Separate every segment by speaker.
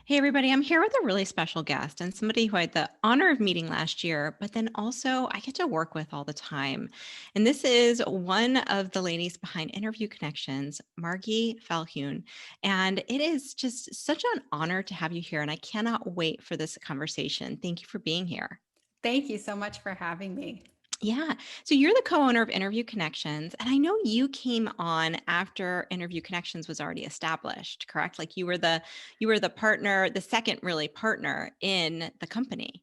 Speaker 1: Hey, everybody, I'm here with a really special guest and somebody who I had the honor of meeting last year, but then also I get to work with all the time. And this is one of the ladies behind Interview Connections, Margy Feldhuhn. And it is just such an honor to have you here. And I cannot wait for this conversation. Thank you for being here.
Speaker 2: Thank you so much for having me.
Speaker 1: Yeah. So you're the co-owner of Interview Connections, and I know you came on after Interview Connections was already established, correct? Like you were the partner, the second really partner in the company.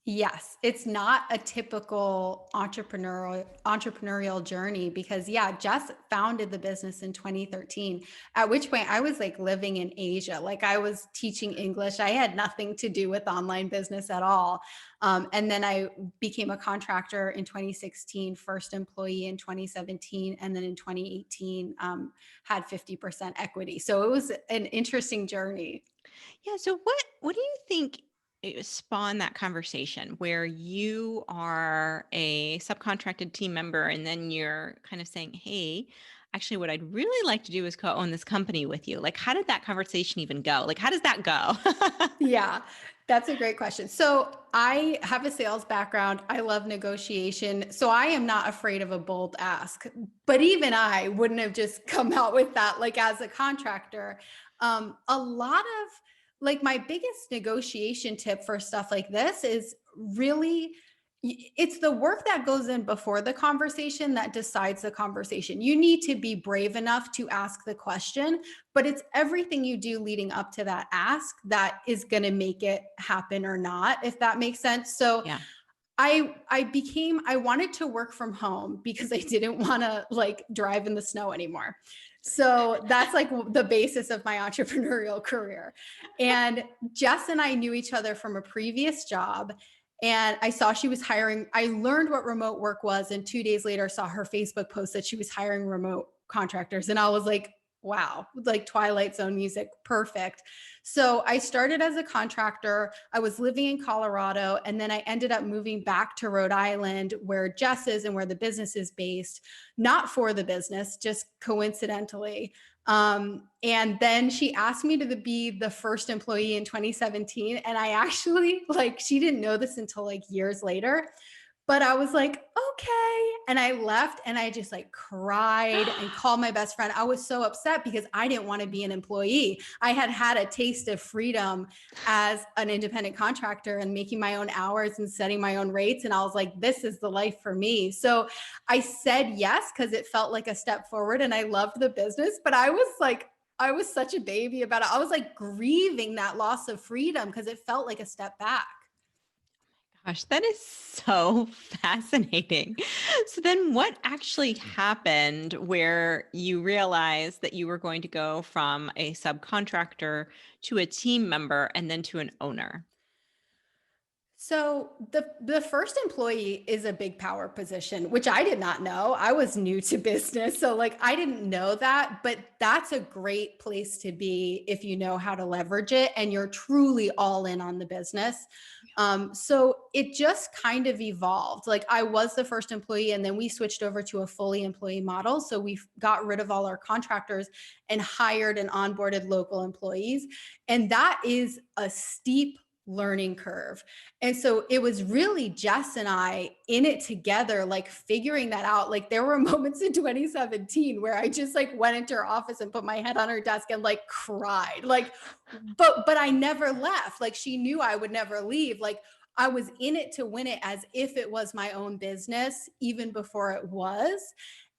Speaker 2: Yes, it's not a typical entrepreneurial journey because Jess founded the business in 2013, at which point I was like living in Asia. Like I was teaching English. I had nothing to do with online business at all. And then I became a contractor in 2016, first employee in 2017, and then in 2018 had 50% equity. So it was an interesting journey.
Speaker 1: Yeah. So what do you think spawned that conversation where you are a subcontracted team member and then you're kind of saying, "Hey, actually, what I'd really like to do is co-own this company with you." Like, how did that conversation even go? Like, how does that go?
Speaker 2: Yeah, that's a great question. So I have a sales background. I love negotiation. So I am not afraid of a bold ask. But even I wouldn't have just come out with that like as a contractor. A lot of like my biggest negotiation tip for stuff like this is really it's the work that goes in before the conversation that decides the conversation. You need to be brave enough to ask the question, but it's everything you do leading up to that ask that is going to make it happen or not, if that makes sense. So
Speaker 1: Yeah.
Speaker 2: I wanted to work from home because I didn't want to like drive in the snow anymore. So that's like the basis of my entrepreneurial career. And Jess and I knew each other from a previous job, and I saw she was hiring. I learned what remote work was, and 2 days later saw her Facebook post that she was hiring remote contractors, and I was like, wow, like Twilight Zone music, perfect. So I started as a contractor. I was living in Colorado, and then I ended up moving back to Rhode Island where Jess is and where the business is based, not for the business, just coincidentally. And then she asked me to be the first employee in 2017. And I actually, like, she didn't know this until like years later, but I was like, okay. And I left and I just like cried and called my best friend. I was so upset because I didn't want to be an employee. I had had a taste of freedom as an independent contractor and making my own hours and setting my own rates. And I was like, this is the life for me. So I said yes because it felt like a step forward and I loved the business. But I was such a baby about it. I was like grieving that loss of freedom because it felt like a step back.
Speaker 1: Gosh, that is so fascinating. So then what actually happened where you realized that you were going to go from a subcontractor to a team member and then to an owner?
Speaker 2: So the first employee is a big power position, which I did not know. I was new to business, so like I didn't know that, but that's a great place to be if you know how to leverage it and you're truly all in on the business. So it just kind of evolved. Like I was the first employee, and then we switched over to a fully employee model. So we got rid of all our contractors and hired and onboarded local employees, and that is a steep learning curve. And so it was really Jess and I in it together, like figuring that out. Like there were moments in 2017 where I just like went into her office and put my head on her desk and like cried. Like, but I never left. Like she knew I would never leave. Like I was in it to win it as if it was my own business, even before it was.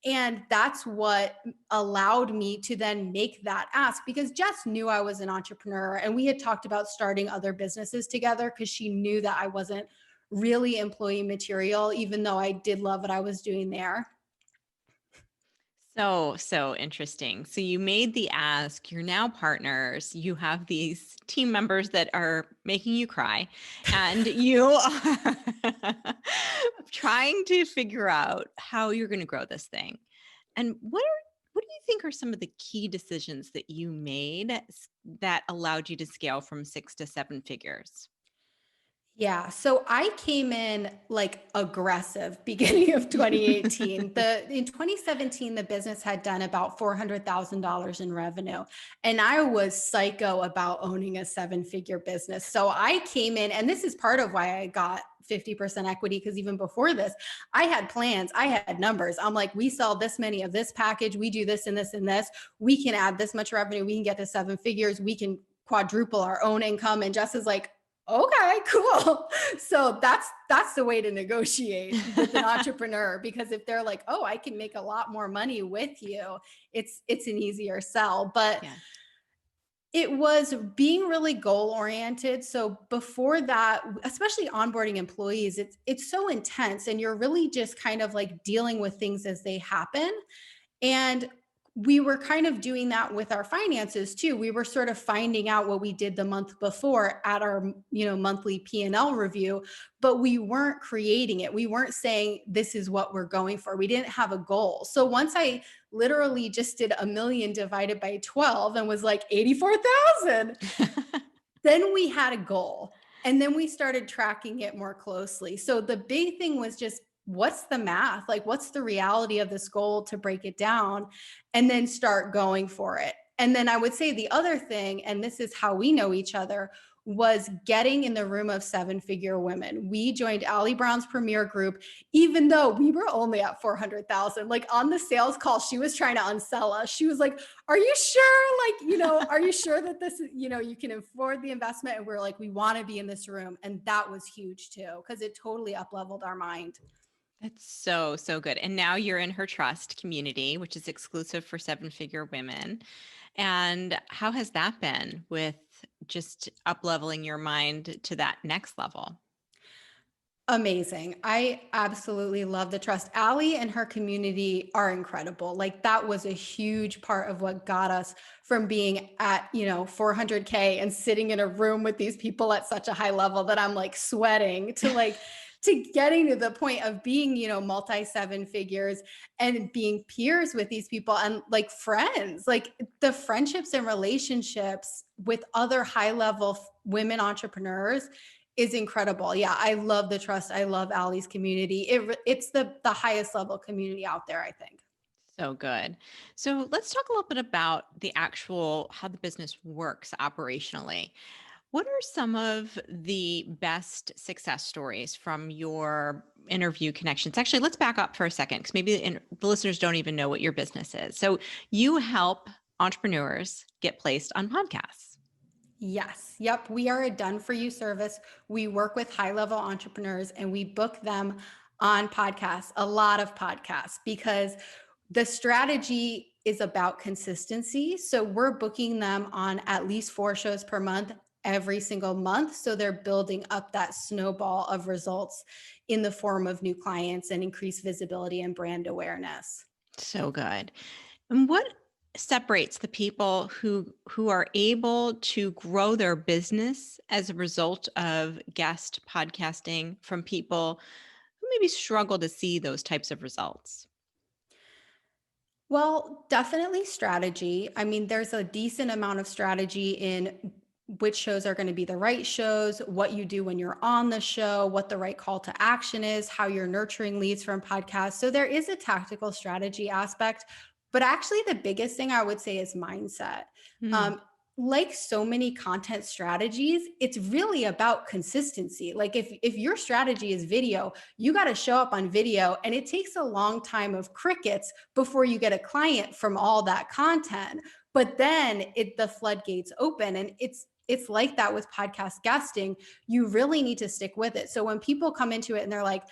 Speaker 2: And that's what allowed me to then make that ask because Jess knew I was an entrepreneur and we had talked about starting other businesses together because she knew that I wasn't really employee material, even though I did love what I was doing there.
Speaker 1: So interesting. So you made the ask, you're now partners, you have these team members that are making you cry, and you are trying to figure out how you're going to grow this thing. And what do you think are some of the key decisions that you made that allowed you to scale from 6 to 7 figures?
Speaker 2: Yeah. So I came in like aggressive beginning of 2018. The in 2017, the business had done about $400,000 in revenue. And I was psycho about owning a seven-figure business. So I came in, and this is part of why I got 50% equity, because even before this, I had plans, I had numbers. I'm like, we sell this many of this package, we do this and this and this. We can add this much revenue, we can get to seven figures, we can quadruple our own income. And Jess is like, okay, cool. So that's the way to negotiate with an entrepreneur, because if they're like, oh, I can make a lot more money with you, it's an easier sell. But
Speaker 1: Yeah.
Speaker 2: it was being really goal oriented. So before that, especially onboarding employees, it's so intense, and you're really just kind of like dealing with things as they happen. And we were kind of doing that with our finances too. We were sort of finding out what we did the month before at our, monthly P&L review, but we weren't creating it. We weren't saying this is what we're going for. We didn't have a goal. So once I literally just did a million divided by 12 and was like 84,000, then we had a goal, and then we started tracking it more closely. So the big thing was just, what's the math? Like, what's the reality of this goal, to break it down and then start going for it. And then I would say the other thing, and this is how we know each other, was getting in the room of seven-figure women. We joined Allie Brown's premier group, even though we were only at 400,000. Like, on the sales call, she was trying to unsell us. She was like, are you sure? Like, are you sure that this is, you can afford the investment? And we're like, we want to be in this room. And that was huge too, because it totally up leveled our mind.
Speaker 1: That's so, so good. And now you're in her trust community, which is exclusive for seven-figure women. And how has that been with just up leveling your mind to that next level?
Speaker 2: Amazing. I absolutely love the trust. Allie and her community are incredible. Like, that was a huge part of what got us from being at, 400K and sitting in a room with these people at such a high level that I'm like sweating, to like, to getting to the point of being, multi seven figures and being peers with these people and like friends. Like, the friendships and relationships with other high level women entrepreneurs is incredible. Yeah, I love the trust. I love Allie's community. It's the highest level community out there, I think.
Speaker 1: So good. So let's talk a little bit about the actual how the business works operationally. What are some of the best success stories from your interview connections? Actually, let's back up for a second, because maybe the listeners don't even know what your business is. So you help entrepreneurs get placed on podcasts.
Speaker 2: Yes. Yep. We are a done for you service. We work with high level entrepreneurs and we book them on podcasts, a lot of podcasts, because the strategy is about consistency. So we're booking them on at least 4 shows per month, every single month. So they're building up that snowball of results in the form of new clients and increased visibility and brand awareness.
Speaker 1: So good. And what separates the people who are able to grow their business as a result of guest podcasting from people who maybe struggle to see those types of results?
Speaker 2: Well, definitely strategy. I mean, there's a decent amount of strategy in which shows are going to be the right shows, what you do when you're on the show, what the right call to action is, how you're nurturing leads from podcasts. So there is a tactical strategy aspect, but actually the biggest thing I would say is mindset.
Speaker 1: Hmm.
Speaker 2: Um, like so many content strategies, it's really about consistency. Like, if your strategy is video, you got to show up on video, and it takes a long time of crickets before you get a client from all that content. But then the floodgates open, and it's like that with podcast guesting. You really need to stick with it. So when people come into it and they're like,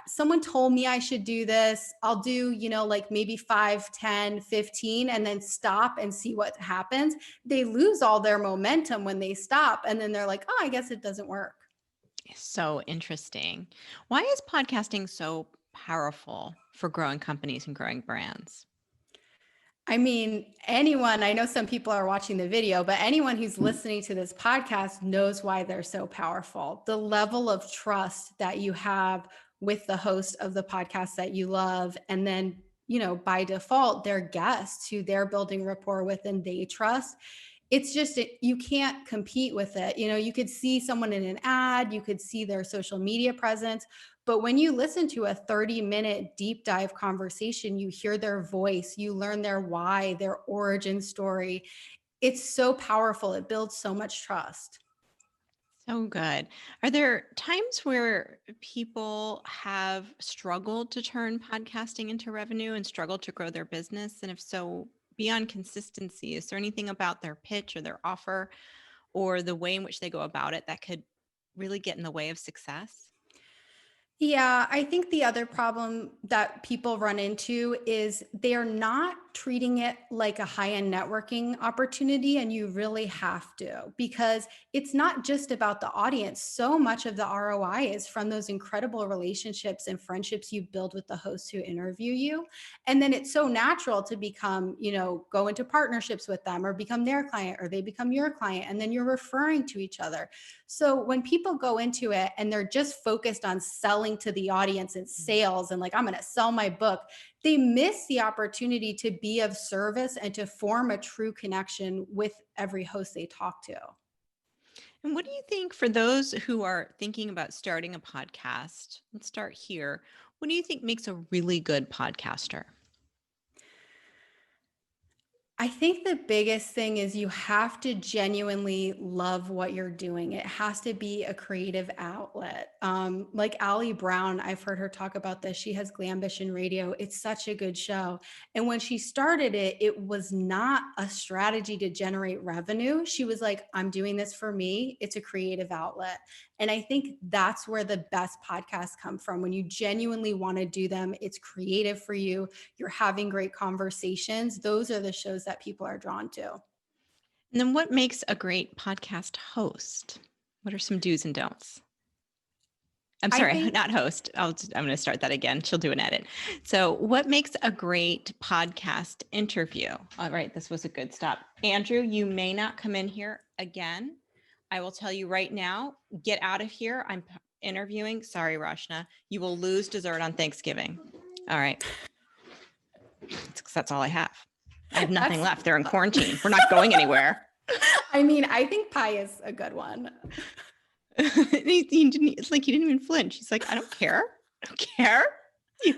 Speaker 2: someone told me I should do this, I'll do, like maybe 5, 10, 15, and then stop and see what happens. They lose all their momentum when they stop. And then they're like, oh, I guess it doesn't work.
Speaker 1: So interesting. Why is podcasting so powerful for growing companies and growing brands?
Speaker 2: I mean, anyone, I know some people are watching the video, but anyone who's listening to this podcast knows why they're so powerful. The level of trust that you have with the host of the podcast that you love. And then, by default, their guests who they're building rapport with and they trust. it's just you can't compete with it. You could see someone in an ad, you could see their social media presence, but when you listen to a 30-minute deep dive conversation, you hear their voice, you learn their why, their origin story. It's so powerful. It builds so much trust.
Speaker 1: So good. Are there times where people have struggled to turn podcasting into revenue and struggled to grow their business? And if so, beyond consistency, is there anything about their pitch or their offer or the way in which they go about it that could really get in the way of success?
Speaker 2: Yeah, I think the other problem that people run into is they're not treating it like a high end networking opportunity. And you really have to, because it's not just about the audience. So much of the ROI is from those incredible relationships and friendships you build with the hosts who interview you. And then it's so natural to become, go into partnerships with them or become their client or they become your client. And then you're referring to each other. So when people go into it and they're just focused on selling to the audience and sales and like, I'm going to sell my book, they miss the opportunity to be of service and to form a true connection with every host they talk to.
Speaker 1: And what do you think for those who are thinking about starting a podcast? Let's start here. What do you think makes a really good podcaster?
Speaker 2: I think the biggest thing is you have to genuinely love what you're doing. It has to be a creative outlet. Like Allie Brown, I've heard her talk about this. She has Glambition Radio. It's such a good show. And when she started it, it was not a strategy to generate revenue. She was like, I'm doing this for me. It's a creative outlet. And I think that's where the best podcasts come from. When you genuinely want to do them, it's creative for you. You're having great conversations. Those are the shows that people are drawn to.
Speaker 1: And then what makes a great podcast host? What are some do's and don'ts? I'm
Speaker 2: I
Speaker 1: sorry,
Speaker 2: think
Speaker 1: not host. I'm going to start that again. She'll do an edit. So, what makes a great podcast interview? All right, this was a good stop. Andrew, you may not come in here again. I will tell you right now, get out of here. I'm interviewing. Sorry, Rashna. You will lose dessert on Thanksgiving. All right. That's all I have. I have nothing
Speaker 2: that's,
Speaker 1: left. They're in quarantine. We're not going anywhere.
Speaker 2: I mean, I think pie is a good one.
Speaker 1: It's like he didn't even flinch. He's like, I don't care. I don't care. You,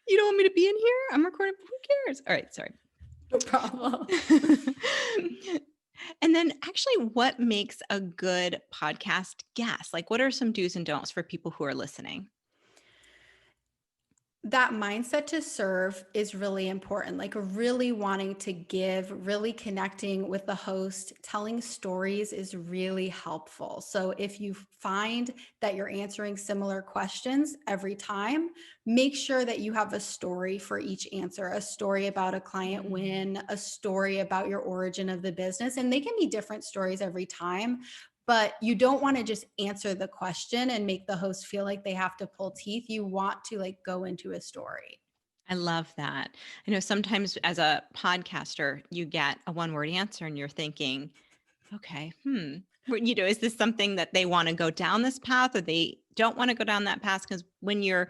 Speaker 1: you don't want me to be in here? I'm recording. Who cares? All right, sorry.
Speaker 2: No problem.
Speaker 1: And then actually, what makes a good podcast guest? Like, what are some do's and don'ts for people who are listening?
Speaker 2: That mindset to serve is really important, like really wanting to give, really connecting with the host, telling stories is really helpful. So if you find that you're answering similar questions every time, make sure that you have a story for each answer, a story about a client win, a story about your origin of the business. And they can be different stories every time, but you don't want to just answer the question and make the host feel like they have to pull teeth. You want to like go into a story.
Speaker 1: I love that. I know sometimes as a podcaster, you get a one-word answer and you're thinking, okay, is this something that they want to go down this path or they don't want to go down that path? Because when you're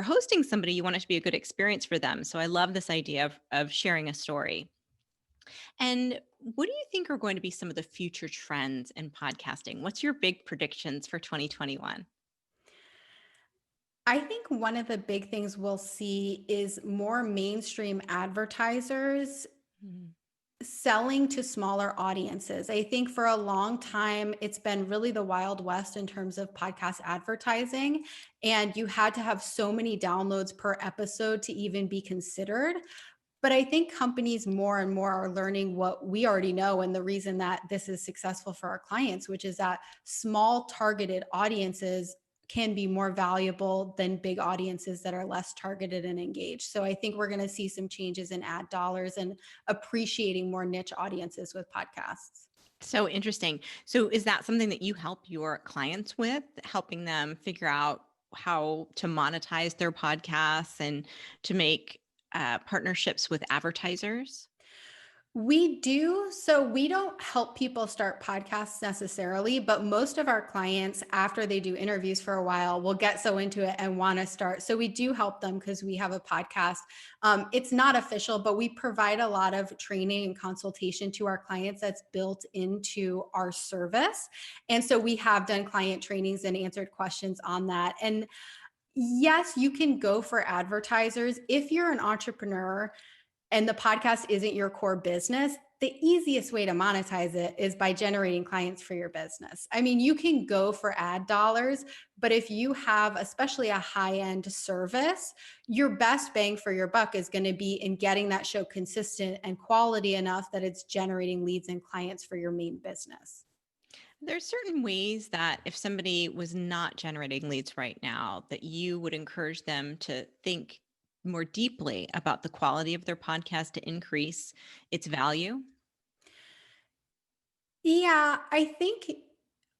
Speaker 1: hosting somebody, you want it to be a good experience for them. So I love this idea of sharing a story. And what do you think are going to be some of the future trends in podcasting? What's your big predictions for 2021?
Speaker 2: I think one of the big things we'll see is more mainstream advertisers
Speaker 1: Mhm.
Speaker 2: selling to smaller audiences. I think for a long time, it's been really the Wild West in terms of podcast advertising. And you had to have so many downloads per episode to even be considered. But I think companies more and more are learning what we already know. And the reason that this is successful for our clients, which is that small targeted audiences can be more valuable than big audiences that are less targeted and engaged. So I think we're going to see some changes in ad dollars and appreciating more niche audiences with podcasts.
Speaker 1: So interesting. So is that something that you help your clients with, helping them figure out how to monetize their podcasts and to make partnerships with advertisers?
Speaker 2: We do. So we don't help people start podcasts necessarily, but most of our clients, after they do interviews for a while, will get so into it and want to start. So we do help them because we have a podcast. It's not official, but we provide a lot of training and consultation to our clients that's built into our service. And so we have done client trainings and answered questions on that. And yes, you can go for advertisers. If you're an entrepreneur and the podcast isn't your core business, the easiest way to monetize it is by generating clients for your business. I mean, you can go for ad dollars, but if you have especially a high-end service, your best bang for your buck is going to be in getting that show consistent and quality enough that it's generating leads and clients for your main business.
Speaker 1: There's certain ways that if somebody was not generating leads right now, that you would encourage them to think more deeply about the quality of their podcast to increase its value.
Speaker 2: Yeah, I think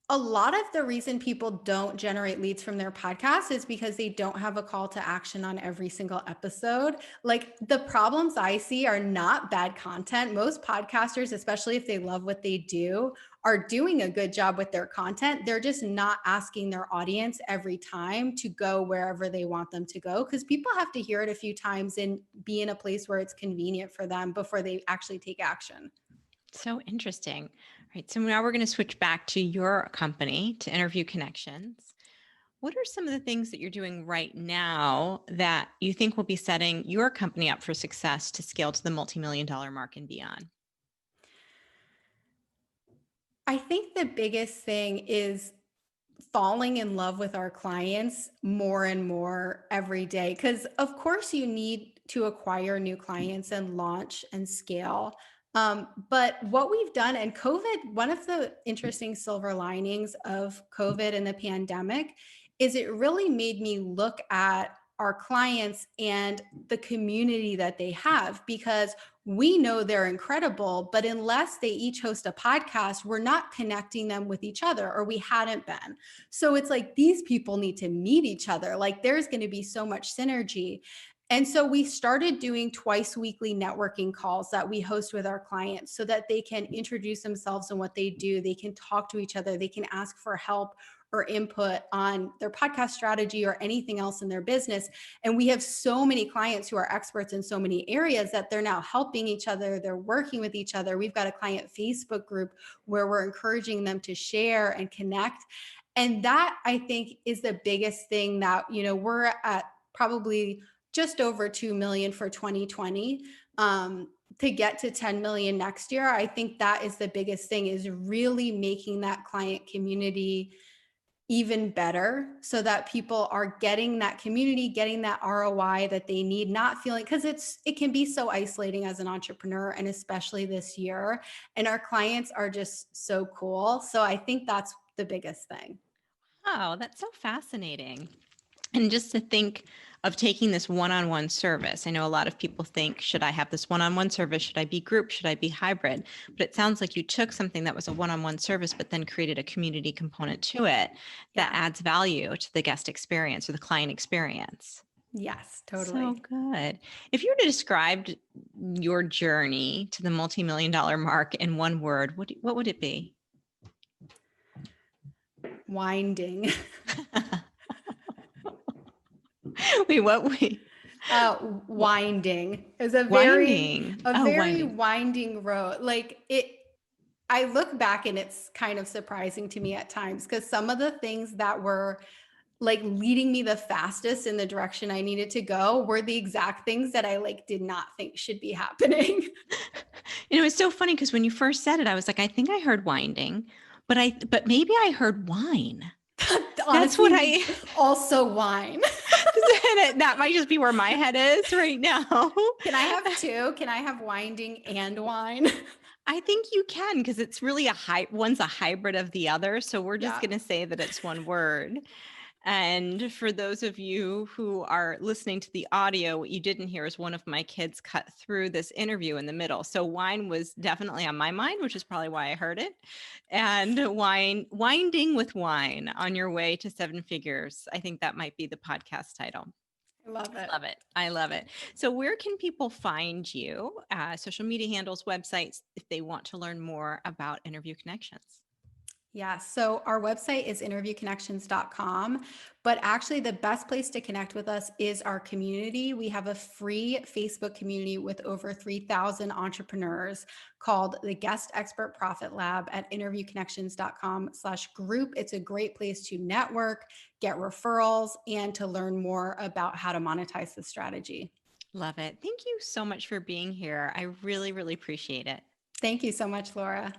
Speaker 2: a lot of the reason people don't generate leads from their podcast is because they don't have a call to action on every single episode. Like the problems I see are not bad content. Most podcasters, especially if they love what they do, are doing a good job with their content. They're just not asking their audience every time to go wherever they want them to go because people have to hear it a few times and be in a place where it's convenient for them before they actually take action.
Speaker 1: So interesting. All right. So now we're going to switch back to your company, to Interview Connections. What are some of the things that you're doing right now that you think will be setting your company up for success to scale to the multi-million dollar mark and beyond?
Speaker 2: I think the biggest thing is falling in love with our clients more and more every day. Because, of course, you need to acquire new clients and launch and scale. But what we've done, and COVID, one of the interesting silver linings of COVID and the pandemic is it really made me look at our clients and the community that they have because we know they're incredible, but unless they each host a podcast, we're not connecting them with each other, or we hadn't been. So it's like these people need to meet each other. Like there's going to be so much synergy. And so we started doing twice weekly networking calls that we host with our clients so that they can introduce themselves and what they do. They can talk to each other. They can ask for help or input on their podcast strategy or anything else in their business. And we have so many clients who are experts in so many areas that they're now helping each other. They're working with each other. We've got a client Facebook group where we're encouraging them to share and connect. And that I think is the biggest thing that, we're at probably just over 2 million for 2020. To get to 10 million next year, I think that is the biggest thing is really making that client community even better so that people are getting that community, getting that ROI that they need, not feeling because it can be so isolating as an entrepreneur and especially this year. And our clients are just so cool. So I think that's the biggest thing.
Speaker 1: Oh, that's so fascinating. And just to think of taking this one-on-one service. I know a lot of people think, should I have this one-on-one service? Should I be group? Should I be hybrid? But it sounds like you took something that was a one-on-one service, but then created a community component to it that
Speaker 2: Yeah.
Speaker 1: adds value to the guest experience or the client experience.
Speaker 2: Yes,
Speaker 1: So
Speaker 2: totally.
Speaker 1: good. If you were to describe your journey to the multi-million dollar mark in one word, what would it be?
Speaker 2: Winding.
Speaker 1: Wait, what? Wait.
Speaker 2: Winding is a
Speaker 1: Winding. Oh,
Speaker 2: very
Speaker 1: winding.
Speaker 2: winding road. Like it, I look back and it's kind of surprising to me at times because some of the things that were like leading me the fastest in the direction I needed to go were the exact things that I like did not think should be happening.
Speaker 1: It's so funny because when you first said it, I was like, I think I heard winding, but maybe I heard wine. That's what
Speaker 2: Honestly,
Speaker 1: I,
Speaker 2: also wine.
Speaker 1: that might just be where my head is right now.
Speaker 2: Can I have two? Can I have winding and wine?
Speaker 1: I think you can because it's really one's a hybrid of the other. So we're just
Speaker 2: Yeah.
Speaker 1: going to say that it's one word. And for those of you who are listening to the audio, what you didn't hear is one of my kids cut through this interview in the middle. So wine was definitely on my mind, which is probably why I heard it. And winding with wine on your way to seven figures. I think that might be the podcast title.
Speaker 2: I love it.
Speaker 1: Love it. I love it. So, where can people find you? Social media handles, websites, if they want to learn more about Interview Connections?
Speaker 2: Yeah, so our website is interviewconnections.com, but actually the best place to connect with us is our community. We have a free Facebook community with over 3,000 entrepreneurs called the Guest Expert Profit Lab at interviewconnections.com/group. It's a great place to network, get referrals, and to learn more about how to monetize the strategy.
Speaker 1: Love it. Thank you so much for being here. I really, really appreciate it.
Speaker 2: Thank you so much, Laura.